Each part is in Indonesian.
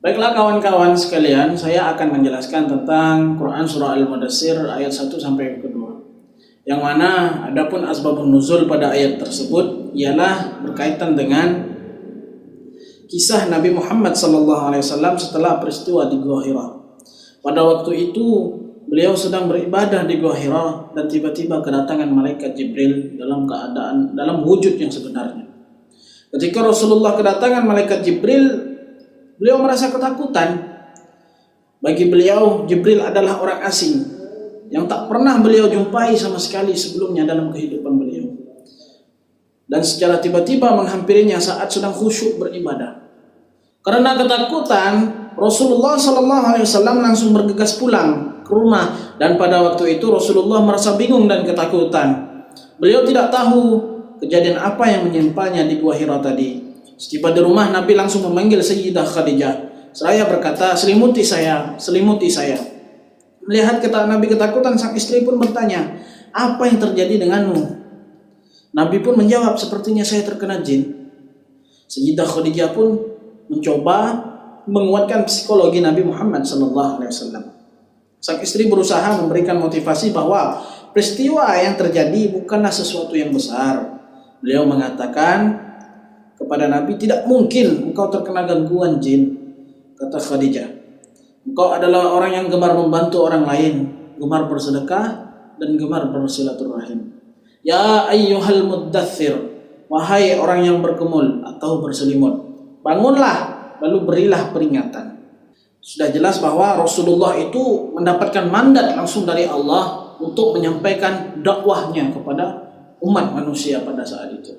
Baiklah kawan-kawan sekalian, saya akan menjelaskan tentang Quran Surah Al-Mudaththir ayat 1 sampai kedua. Yang mana adapun asbabun nuzul pada ayat tersebut ialah berkaitan dengan kisah Nabi Muhammad SAW setelah peristiwa di Gua Hira. Pada waktu itu beliau sedang beribadah di Gua Hira dan tiba-tiba kedatangan malaikat Jibril dalam wujud yang sebenarnya. Ketika Rasulullah kedatangan malaikat Jibril, beliau merasa ketakutan. Bagi beliau, Jibril adalah orang asing yang tak pernah beliau jumpai sama sekali sebelumnya dalam kehidupan beliau. Dan secara tiba-tiba menghampirinya saat sedang khusyuk beribadah. Karena ketakutan, Rasulullah SAW langsung bergegas pulang ke rumah. Dan pada waktu itu Rasulullah merasa bingung dan ketakutan. Beliau tidak tahu kejadian apa yang menyimpannya di Gua Hira tadi. Setiba di rumah, Nabi langsung memanggil Sayyidah Khadijah. Seraya berkata, selimuti saya, selimuti saya. Melihat Nabi ketakutan, sang istri pun bertanya, apa yang terjadi denganmu? Nabi pun menjawab, sepertinya saya terkena jin. Sayyidah Khadijah pun mencoba menguatkan psikologi Nabi Muhammad SAW. Sang istri berusaha memberikan motivasi bahwa peristiwa yang terjadi bukanlah sesuatu yang besar. Beliau mengatakan kepada Nabi, tidak mungkin engkau terkena gangguan jin. Kata Khadijah, engkau adalah orang yang gemar membantu orang lain, gemar bersedekah dan gemar bersilaturahim. Ya ayyuhal muddaththir, wahai orang yang berkemul atau berselimut, bangunlah lalu berilah peringatan. Sudah jelas bahwa Rasulullah itu mendapatkan mandat langsung dari Allah untuk menyampaikan dakwahnya kepada umat manusia pada saat itu.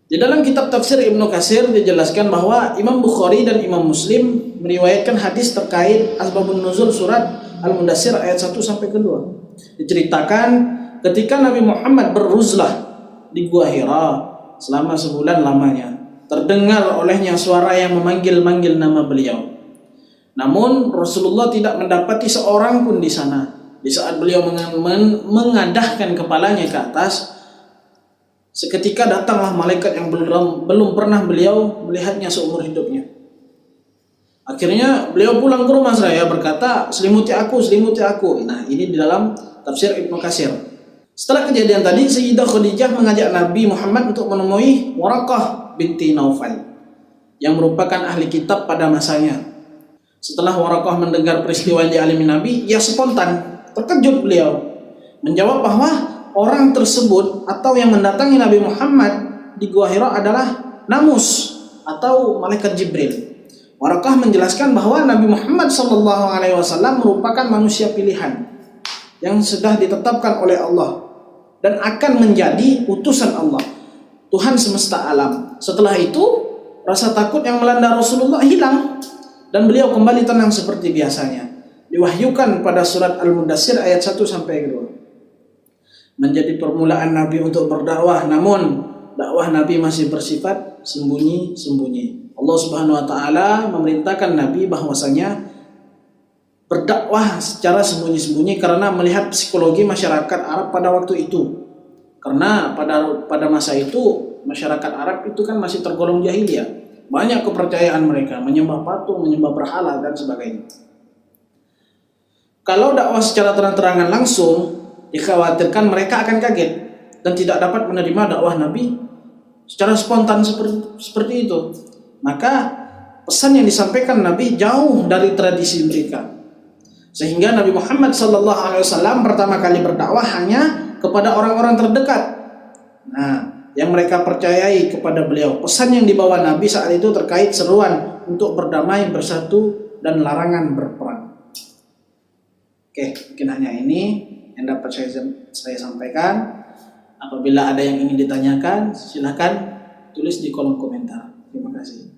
Di dalam kitab tafsir Ibnu Katsir dijelaskan bahwa Imam Bukhari dan Imam Muslim meriwayatkan hadis terkait asbabun nuzul surat Al-Mudaththir ayat 1 sampai kedua. Diceritakan ketika Nabi Muhammad beruzlah di Gua Hira selama sebulan lamanya, terdengar olehnya suara yang memanggil-manggil nama beliau. Namun Rasulullah tidak mendapati seorang pun di sana. Di saat beliau mengadahkan kepalanya ke atas, seketika datanglah malaikat yang belum pernah beliau melihatnya seumur hidupnya. Akhirnya beliau pulang ke rumah saya berkata, selimuti aku, selimuti aku. Nah, ini di dalam tafsir Ibnu Katsir. Setelah kejadian tadi, Sayyidah Khadijah mengajak Nabi Muhammad untuk menemui Waraqah binti Naufal yang merupakan ahli kitab pada masanya. Setelah Waraqah mendengar peristiwa yang dialami Nabi, ia spontan terkejut beliau menjawab bahwa orang tersebut atau yang mendatangi Nabi Muhammad di Gua Hira adalah Namus atau malaikat Jibril. Waraqah menjelaskan bahwa Nabi Muhammad SAW merupakan manusia pilihan yang sudah ditetapkan oleh Allah dan akan menjadi utusan Allah, Tuhan semesta alam. Setelah itu rasa takut yang melanda Rasulullah hilang dan beliau kembali tenang seperti biasanya. Diwahyukan pada surat Al-Mudaththir ayat 1 sampai 2. Menjadi permulaan Nabi untuk berdakwah, namun dakwah Nabi masih bersifat sembunyi-sembunyi. Allah Subhanahu wa taala memerintahkan Nabi bahwasanya berdakwah secara sembunyi-sembunyi karena melihat psikologi masyarakat Arab pada waktu itu. Karena pada masa itu masyarakat Arab itu kan masih tergolong jahiliyah. Banyak kepercayaan mereka, menyembah patung, menyembah berhala dan sebagainya. Kalau dakwah secara terang-terangan langsung, dikhawatirkan mereka akan kaget dan tidak dapat menerima dakwah Nabi secara spontan seperti itu. Maka pesan yang disampaikan Nabi jauh dari tradisi mereka. Sehingga Nabi Muhammad SAW pertama kali berdakwah hanya kepada orang-orang terdekat. Nah, yang mereka percayai kepada beliau. Pesan yang dibawa Nabi saat itu terkait seruan untuk berdamai, bersatu, dan larangan berperang. Oke, mungkin hanya ini yang dapat saya sampaikan. Apabila ada yang ingin ditanyakan, silakan tulis di kolom komentar. Terima kasih.